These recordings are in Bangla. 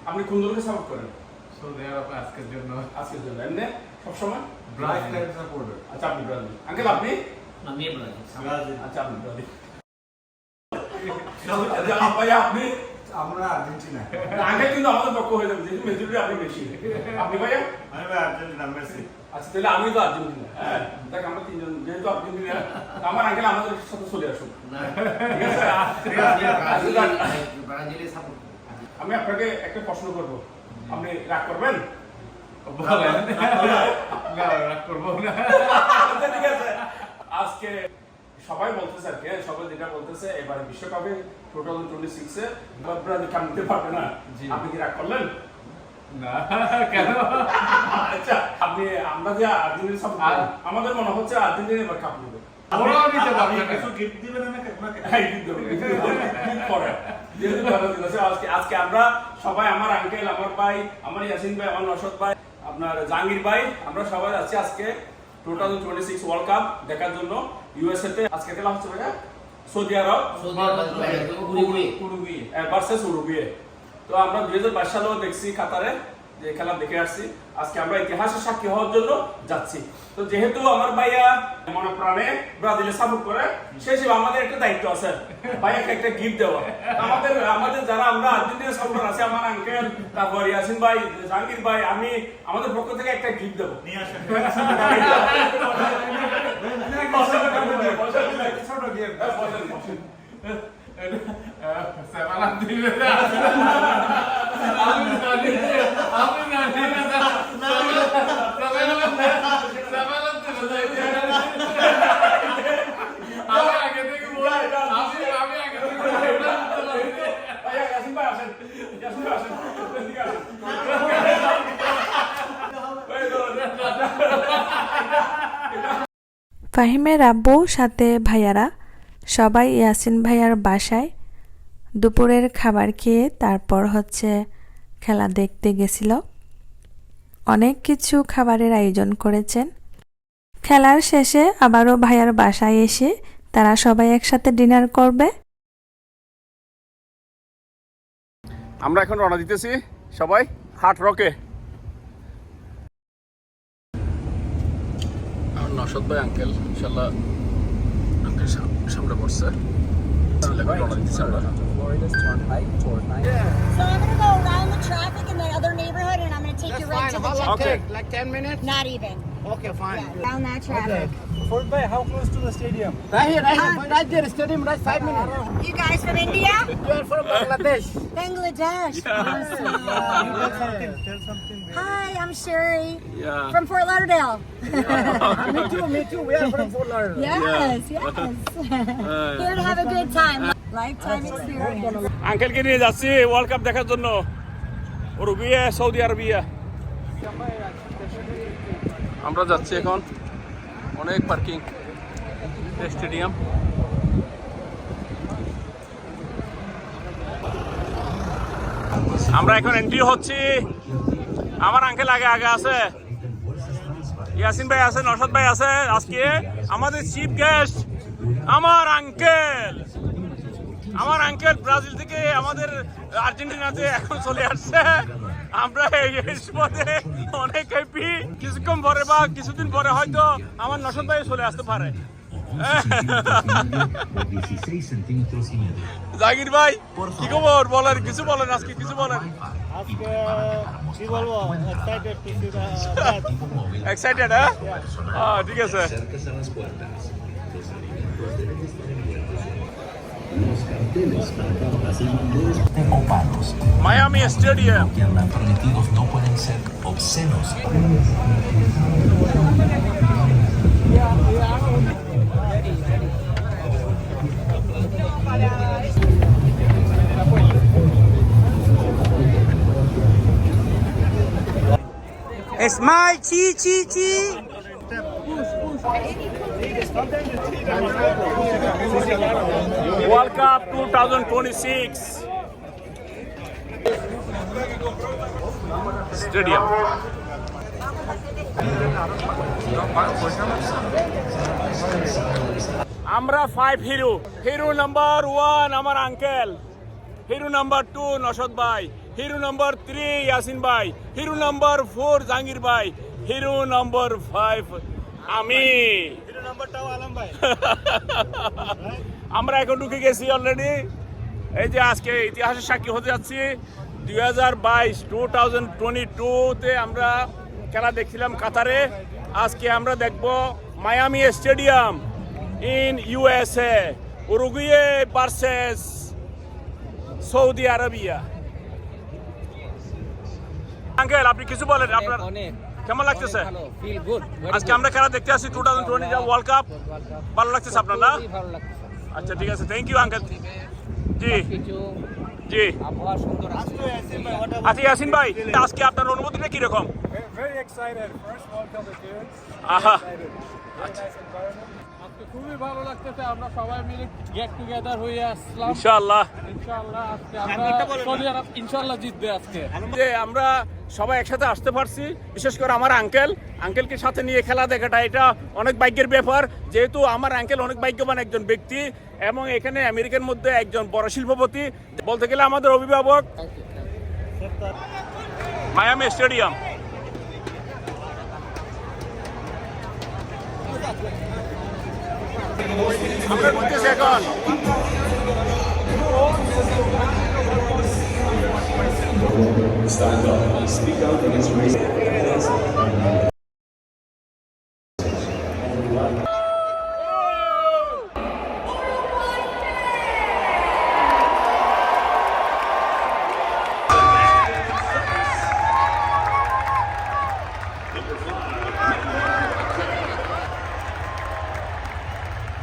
আপনি কোন দলকে সাপোর্ট করেন? সৌদি আরব আজকের জন্য এমনি সবসময় ব্রাজিল সাপোর্টার। আচ্ছা আপনি ব্রাজিল। আঙ্কেল আপনি? আমি ব্রাজিল। আচ্ছা আপনি ব্রাজিল। আচ্ছা ভাইয়া আপনি? আমরা আর্জেন্টিনা। আঙ্কেল কিন্তু আমাদের পক্ষ হয়ে যাবে, যেহেতু মেজরিটি আপনি বেশি। আপনি ভাইয়া? আমি আর্জেন্টিনা, মেসি। আচ্ছা তাহলে আমি তো আর্জেন্টিনা। হ্যাঁ দেখ আমরা তিনজন যেহেতু আর্জেন্টিনা, আমার আঙ্কেল আমাদের সাথে চলে আসুন। ঠিক আছে? ব্রাজিলের সাপোর্ট। আমি আপনাকে একটা প্রশ্ন করব, আপনি রাগ করবেন? বলেন। না রাগ করব না। আচ্ছা, ঠিক আছে। আজকে সবাই বলতেছে আর কি, সবাই যেটা বলতেছে এবারে বিশ্বকাপে 2026 ব্রাজিল কাপ নিতে পারবে না। আপনি কি রাগ করলেন? না কেন? আচ্ছা আপনি আমরা যে আর্জেন্টিনা সাপোর্ট আমাদের মনে হচ্ছে আর্জেন্টিনা এবার কাপ নেবে। আমরাও নিতে পারবো না। কিছু গিফট দিবেন না আপনাকে? হ্যাঁ গিফট দেবো, গিফট করে। যেহেতু জন্মদিন আছে আজকে আমরা সবাই, আমার আঙ্কেল, আমার ভাই, আমার ইয়াসিন ভাই, আমার নশদ ভাই, আপনার জাহাঙ্গীর ভাই, আমরা সবাই আছি আজকে 2026 ওয়ার্ল্ড কাপ দেখার জন্য ইউএসএ তে। আজকে খেলা হচ্ছে ভাইয়া সৌদি আরব উরুগুয়ে ভার্সেস উরুগুয়ে। তো আমরা 2022 সালেও দেখছি কাতারে যে খেলা দেখে আসছি। আজকে আমরা ইতিহাসের সাক্ষী হওয়ার জন্য যাচ্ছি। তো যেহেতু আমার ভাইয়া মনে প্রাণে ব্রাজিলে সাপোর্ট করে, সেই হিসেবে আমাদের একটা দায়িত্ব আছে ভাইয়াকে একটা গিফট দেওয়া। আমাদের যারা আমরা আর্জেন্টিনা সাপোর্টার আছে, আমার আঙ্কেল, তারপর ইয়াসিন ভাই, জাহাঙ্গীর ভাই, আমি আমাদের পক্ষ থেকে একটা গিফট দেবো। নিয়ে আসেন। ছোট গেম। ফাহিমের আব্বু সাথে ভাইয়ারা সবাই ইয়াসিন ভাইয়ার বাসায় দুপুরের খাবার খেয়ে তারপর খেলা দেখতে গেছিল। অনেক কিছু খাবারের আয়োজন করেছেন। খেলার শেষে আবারও ভাইয়ার বাসায় এসে তারা সবাই একসাথে ডিনার করবে। আমরা এখন রওনা দিতেছি সবাই হার্ট রকে। আমার নশদ ভাই আঙ্কেল, ইনশাল্লাহ আঙ্কেল সামনে পড়ছে। রওনা দিতেছি আমরা। So I'm gonna go around the traffic in the other neighborhood, and I'm gonna take you right to the Okay. Like 10 minutes? Not even. Okay, fine. Yeah, around that traffic. Fort Bay, how close to the stadium? Right here, right there, stadium, right 5 minutes. You guys from India? You are from Bangladesh. Bangladesh. Awesome. Tell something. Hi, I'm Sherry Yeah. from Fort Lauderdale. Me too. We are from Fort Lauderdale. Yes, Here to have a good time. Lifetime experience. আঙ্কেলকে নিয়ে যাচ্ছি ওয়ার্ল্ড কাপ দেখার জন্য উরুগুয়ে, সৌদি আরবিয়া। আমরা যাচ্ছি এখন, অনেক পার্কিং, স্টেডিয়াম। আমরা এখন এন্ট্রি হচ্ছি। আমার আঙ্কেল আগে আছে, ইয়াসিন ভাই আছে, নশদ ভাই আছে। আজকে আমাদের চিফ গেস্ট আমার আঙ্কেল ব্রাজিল থেকে আমাদের আর্জেন্টিনাতে এখন চলে আসছে। আমরা এই পথে অনেক হ্যাপি। কিছুক্ষণ পরে বা কিছুদিন পরে হয়তো আমার নশদ ভাই চলে আসতে পারে। জাগির ভাই কি খবর বলেন, কিছু বলেন, আজকে কিছু বলেন। এক্সাইটেড? হ্যাঁ ঠিক আছে। Miami Stadium. Que andan prometidos no pueden ser obscenos. It's my chi. World Cup 2026 Stadium. আমরা 5 হিরো নাম্বার 1 আমার আঙ্কেল, হিরো নাম্বার 2 নশদ ভাই, হিরো নাম্বার 3 ইয়াসিন ভাই, হিরো নাম্বার 4 জাহাঙ্গীর ভাই, হিরো নাম্বার 5 আমি। আমরা এখন ঢুকে গেছি অলরেডি। এই যে আজকে ইতিহাসের সাক্ষী হতে যাচ্ছি। 2022-2022-তে আমরা খেলা দেখছিলাম কাতারে। আজকে আমরা দেখব Miami stadium in USA, Uruguay versus Saudi Arabia. Uncle, আপনি কিছু বলেন, আপনার কেমন লাগতেছে? আজকে আমরা খেলা দেখতে আসছি 2020 ওয়ার্ল্ড কাপ। ভালো লাগতেছে আপনার না? আচ্ছা ঠিক আছে, থ্যাংক ইউ আঙ্কেল। জি জি আচ্ছা ইয়াসিন ভাই, আজকে আপনার অনুভূতিটা কিরকম? Very excited. First World Cup with kids. আহা, Very nice environment. আজকে খুবই ভালো লাগতেছে, আমরা সবাই মিলে গেট টুগেদার হয়ে আসলাম। ইনশাআল্লাহ ইনশাআল্লাহ আজকে আমরা সৌদি আরব ইনশাআল্লাহ জিতবে আজকে। যে আমরা সবাই একসাথে আসতে পারছি, বিশেষ করে আমার আঙ্কেলকে সাথে নিয়ে খেলা দেখাটা এটা অনেক ভাগ্যের ব্যাপার। যেহেতু আমার আঙ্কেল অনেক ভাগ্যবান একজন ব্যক্তি এবং এখানে আমেরিকার মধ্যে একজন বড় শিল্পপতি, বলতে গেলে আমাদের অভিভাবক। Miami stadium. আমরা বলতেছি এখন Stand up and speak out against racism.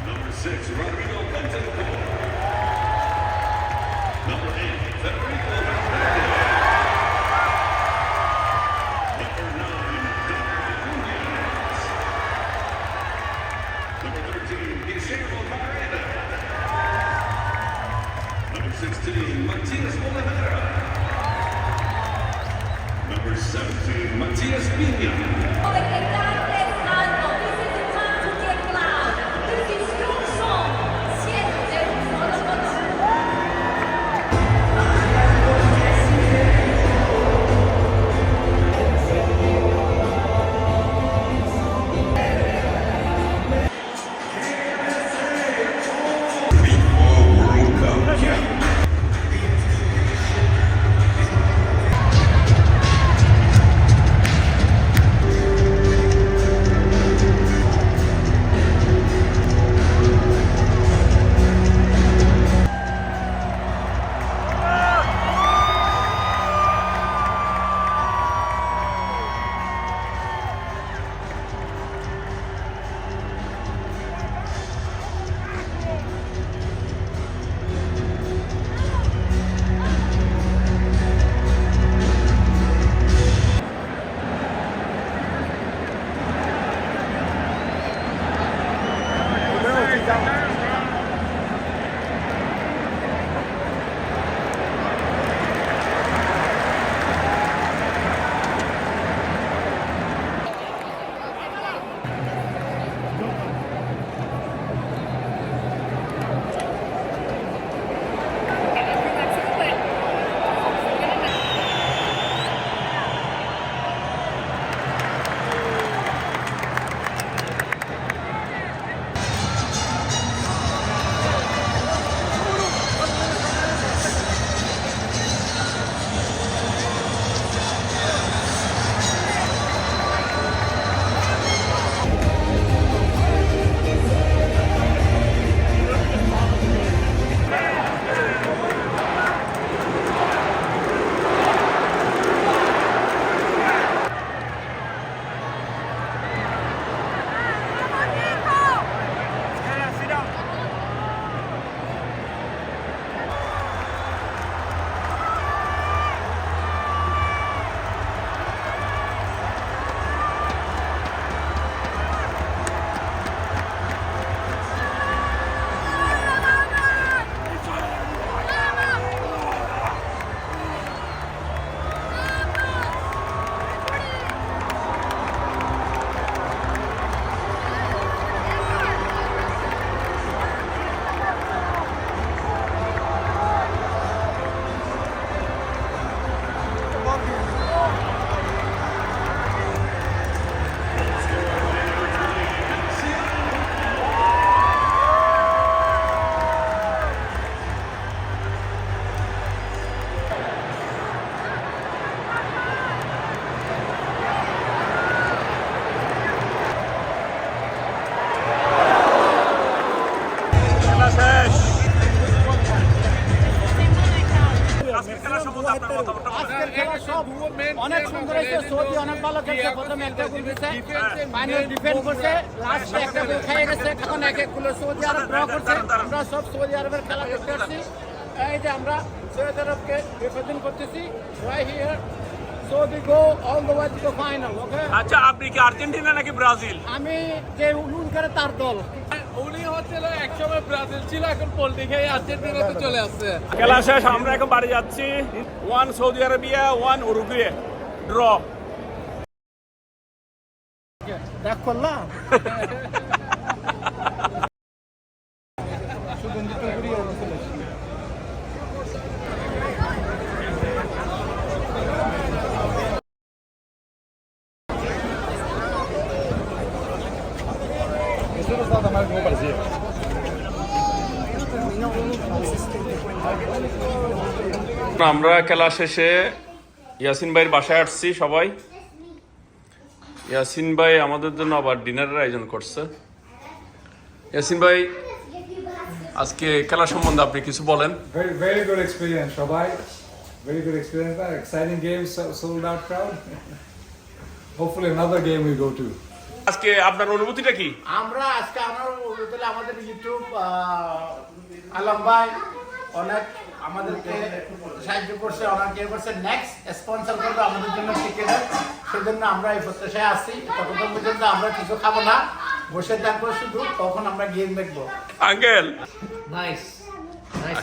Number 6, Rodrigo Bentancur. Number 8, Federico Valverde. Number 9, Darwin Nunez. Number 13, Guillermo Barrera. Number 16, Matias Oliveira. Number 17, Matias Pina. আজকের খেলা সব অনেক সুন্দর হয়েছে। সৌদি অনেক ভালো খেলছে, প্রথমে একটা গোল দিয়েছে, ফাইনাল ডিফেন্ড করছে, লাস্টে একটা গোল খেয়ে গেছে, এখন এক এক গোলে সৌদি আরব ড্র করছে। আমরা সব সৌদি আরবের খেলা দেখতে আসছি। এই যে আমরা সৌদি আরবকে রিপ্রেজেন্ট করতেছি, right here. So we go all the way to the final, okay? আচ্ছা, আপনি কি আর্জেন্টিনা নাকি ব্রাজিল? আমি যে উলুন করে তার দল। উনি হচ্ছিল একসময় ব্রাজিল ছিল, এখন পোল্ট্রি খেয়ে আর্জেন্টিনাতে চলে আসছে। খেলা শেষ, আমরা এখন বাড়ি যাচ্ছি। 1 সৌদি আরবিয়া, 1 উরুগুয়ে, ড্র। দেখ করলাম। আমরা খেলা শেষে ইয়াসিন ভাইয়ের বাসায় আসছি সবাই। ইয়াসিন ভাই আমাদের জন্য আবার ডিনারের আয়োজন করছে। ইয়াসিন ভাই, আজকে খেলা সম্বন্ধে আপনি কিছু বলেন। Very good experience, Shobai. Very good experience. Exciting game, sold out crowd. Hopefully another game we go to. আজকে আপনার অনুভূতিটা কি? আমরা আজকে আমাদের ইউটিউব আলম ভাই অনেক আমাদেরকে সাহায্য করছে, অনেক ইয়ে করছে। নেক্সট স্পন্সর করবে আমাদের জন্য টিকেটের, সেজন্য আমরা এই প্রত্যাশায় আসছি। ততক্ষণ পর্যন্ত আমরা কিছু খাবো না, বসে থাকবো শুধু, তখন আমরা গেম দেখবো। আঙ্কেল, নাইস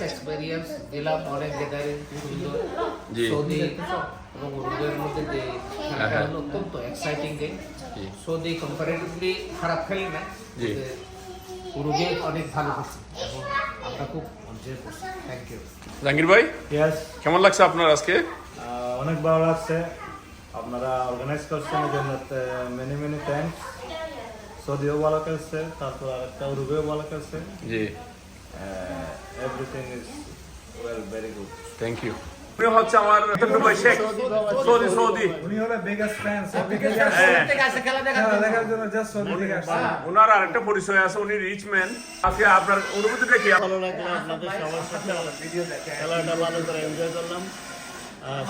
এক্সপেরিয়েন্স দিলাম, অনেক জায়গায় সুন্দর। সৌদি এবং উরুগুয়ের মধ্যে যে খেলাটা হলো অত্যন্ত এক্সাইটিং গেম। সৌদি কম্পারেটিভলি খারাপ খেলে না, উরুগুয়ে অনেক ভালো করছে এবং আমরা খুব এনজয় করছি। Thank you. জাহাঙ্গীর ভাই, ইয়েস, কেমন লাগছে আপনার আজকে? অনেক ভালো লাগছে। আপনারা অর্গানাইজ করছেন এই জন্য মেনি থ্যাঙ্কস। সৌদিও ভালো খেলছে, তারপর আরেকটা উরুগুয়েও ভালো খেলছে। জি, everything is well, very good. Thank you. উনি হচ্ছে আমার ভাই শেখ, সৌদি। উনি হলো biggest fans. খেলা দেখার জন্য just সৌদি থেকে আসছে। ওনার আরেকটা পরিচয় আছে, উনি রিচ ম্যান। আজকে আপনার অনুভূতিটা কি? ভালো লাগলো আপনাদের সবার সাথে খেলাটা ভালো করে এনজয় করলাম।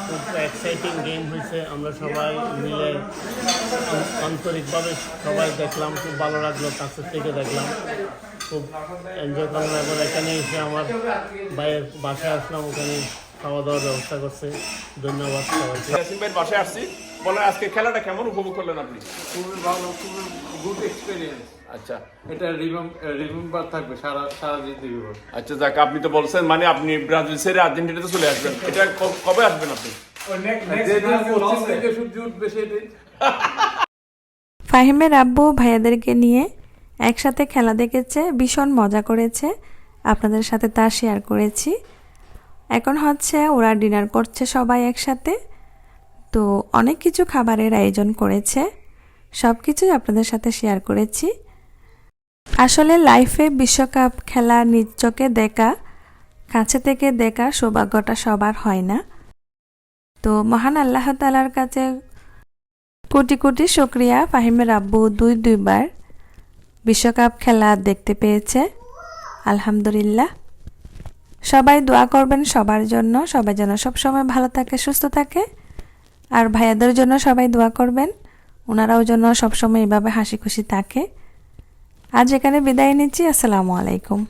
খুব এক্সাইটিং গেম হয়েছে, আমরা সবাই মিলে আন্তরিকভাবে সবাই দেখলাম, খুব ভালো লাগলো, কাছে থেকে দেখলাম, খুব এনজয় করলাম। এবার এখানে এসে আমার ভাইয়ের বাসায় আসলাম, ওখানে খাওয়া দাওয়ার ব্যবস্থা করছে। ধন্যবাদ সবাইকে। ইয়াসিন ভাইয়ের বাসায় আসছি, বলেন আজকে খেলাটা কেমন উপভোগ করলেন আপনি? খুবই ভালো, খুবই গুড এক্সপিরিয়েন্স। আচ্ছা এটা রিমেম্বার থাকবে সারা জীবন। আচ্ছা, যাক, আপনি তো বলছেন মানে আপনি ব্রাজিল ছেড়ে আর্জেন্টিনাতে চলে আসবেন, এটা কবে আসবেন আপনি? ফাহিমের আব্বু ভাইয়াদেরকে নিয়ে একসাথে খেলা দেখেছে, ভীষণ মজা করেছে, আপনাদের সাথে তা শেয়ার করেছি। এখন হচ্ছে ওরা ডিনার করছে সবাই একসাথে। তো অনেক কিছু খাবারের আয়োজন করেছে, সব কিছুই আপনাদের সাথে শেয়ার করেছি। আসলে লাইফে বিশ্বকাপ খেলা নিজ চোখে দেখা, কাছে থেকে দেখা সৌভাগ্যটা সবার হয় না। তো মহান আল্লাহ তাআলার কাছে কোটি কোটি শুকরিয়া, ফাহিমের আব্বু দুইবার বিশ্বকাপ খেলা দেখতে পেয়েছে, আলহামদুলিল্লাহ। সবাই দোয়া করবেন সবার জন্য, সবাই যেন সবসময় ভালো থাকে, সুস্থ থাকে। আর ভাইয়াদের জন্য সবাই দোয়া করবেন, ওনারাও যেন সবসময় এভাবে হাসি খুশি থাকে। আজ এখানে বিদায় নিচ্ছি। আসসালামু আলাইকুম।